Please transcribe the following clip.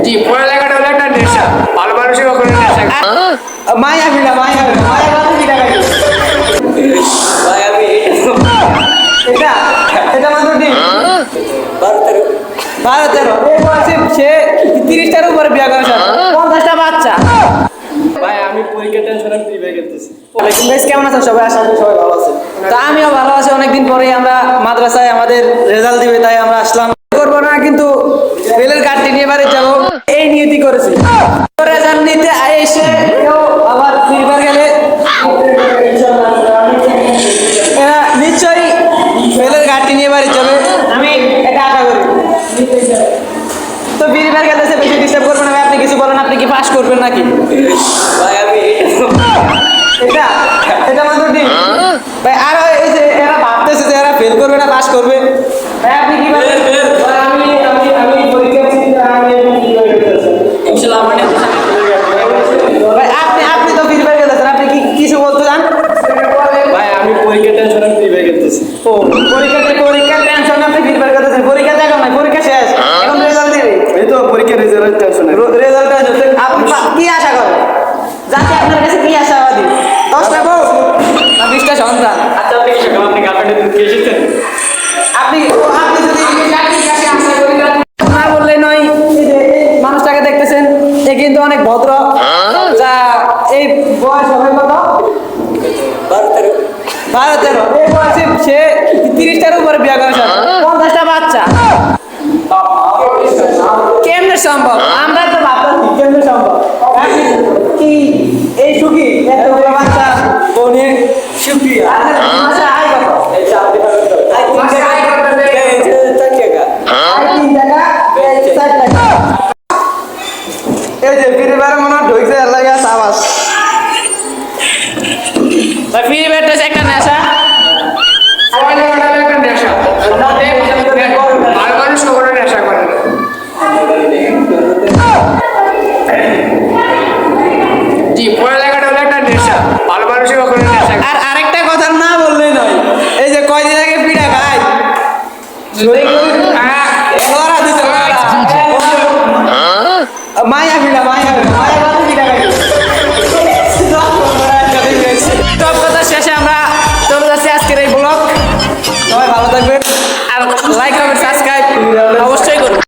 জি, পড়ালেখাটা হলো একটা নেশা, ভালো মানুষের কখনো নেশা মায়া বিনা মায়া বিনা মায়া বাদে কি টাকা ভাই আমি এটা এটা মাত্র দিন 12-13 এই বয়সে সে 30টার উপরে বিয়ে করেছে 50টা বাচ্চা। ভাই আমি পরীক্ষার টেনশনে ফ্রি হয়ে গেছি। গাইস কেমন আছেন সবাই? আশা করি সবাই ভালো আছেন। তা আমিও ভালো আছি। অনেকদিন পরে আমরা মাদ্রাসায় আমাদের রেজাল্ট দিবে তাই আমরা আসলাম। করবো না কিন্তু রেলের কার্ডটি নিয়ে বাড়ি যাবো এই নিয়তি করেছি। রেজাল্ট নিতে এসে কেউ আবার ফিরবার গেলে এরা নিশ্চয়ই রেলের কার্ডটি নিয়ে বাড়ি যাবে, আমি এটা আশা করি। তো ফিরবার গেলে সে বেশি ডিস্টার্ব করবে না। আপনি কিছু বলেন, আপনি কি পাস করবেন নাকি? ভাই আমি এটা এটা মাত্র দিন ভাই। আর এই যে এরা ভাবতেছে যে এরা ফেল করবে না পাস করবে, ভাই আপনি কি ভাবেন? ভাই আমি আমি আমি পরীক্ষা দিচ্ছি, আমি কি করতেছি ইনশাআল্লাহ আমার ভাই আপনি আপনি তো ফিরবার গেলেন, আপনি কি কিছু বলতে চান? ভাই আমি পরীক্ষার টেনশনে ফ্রি হয়ে গেছি। ও পরীক্ষার টেনশন আপনি ফিরবার গেলেন। পরীক্ষা দেখো না, পরীক্ষা শেষ, এখন রেজাল্ট দিবে। এই তো পরীক্ষার রেজাল্ট টেনশনে। রেজাল্ট আপনি কি আশা করেন? যাতে আপনার কাছে কি আশাবাদী? 10টা বউ না 20টা সন্তান? আচ্ছা আপনি কি সকাল আপনি গার্লফ্রেন্ডের দুধ খেয়ে এসেছেন? আপনি আপনি যদি চাকরির কাছে আশা করি না বললে নয়। এই যে এই মানুষটাকে দেখতেছেন, এ কিন্তু অনেক ভদ্র। যা এই বয়স হবে কত? 12-13 এই বয়সে সে 30টার উপরে বিয়ে করেছে 50টা বাচ্চা। কেমনে সম্ভব? আমরা তো ভাবতেছি কেমনে সম্ভব। আপনি কি এই সুখী এতগুলো বাচ্চা বউ নিয়ে সুখী? মাসে আয় কত? মাসে আয় কত? 3 টাকা 4 টাকা। এই যে ফিরে বেড়া মনে